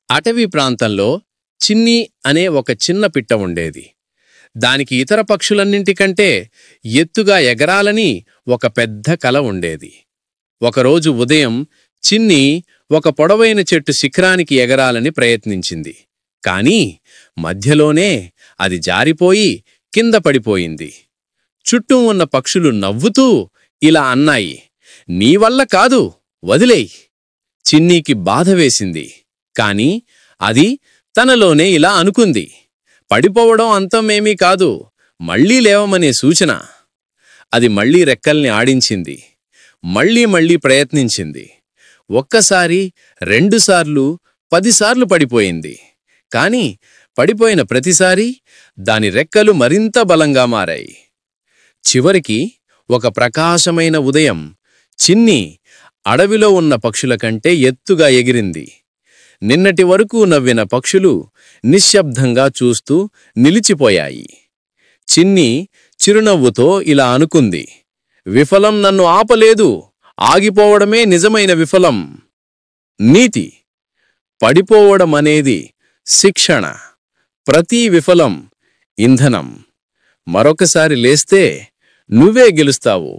అటవీ ప్రాంతంలో చిన్ని అనే ఒక చిన్న పిట్ట ఉండేది. దానికి ఇతర పక్షులన్నింటికంటే ఎత్తుగా ఎగరాలని ఒక పెద్ద కల ఉండేది. ఒకరోజు ఉదయం చిన్ని ఒక పొడవైన చెట్టు శిఖరానికి ఎగరాలని ప్రయత్నించింది. కాని మధ్యలోనే అది జారిపోయి కింద పడిపోయింది. చుట్టూ ఉన్న పక్షులు నవ్వుతూ ఇలా అన్నాయి, "నీవల్ల కాదు, వదిలేయ్." చిన్నీకి బాధ వేసింది. కాని అది తనలోనే ఇలా అనుకుంది, పడిపోవడం అంతమేమీ కాదు, మళ్లీ లేవమనే సూచన. అది మళ్లీ రెక్కల్ని ఆడించింది. మళ్లీ ప్రయత్నించింది. ఒక్కసారి, 2 సార్లు, 10 సార్లు పడిపోయింది. కాని పడిపోయిన ప్రతిసారీ దాని రెక్కలు మరింత బలంగా మారాయి. చివరికి ఒక ప్రకాశమైన ఉదయం చిన్ని అడవిలో ఉన్న పక్షుల కంటే ఎత్తుగా ఎగిరింది. నిన్నటి వరకు నవ్విన పక్షులు నిశ్శబ్దంగా చూస్తూ నిలిచిపోయాయి. చిన్ని చిరునవ్వుతో ఇలా అనుకుంది, "విఫలం నన్ను ఆపలేదు, ఆగిపోవడమే నిజమైన విఫలం." నీతి: పడిపోవడమనేది శిక్షణ, ప్రతి విఫలం ఇంధనం. మరొకసారి లేస్తే నువ్వే గెలుస్తావు.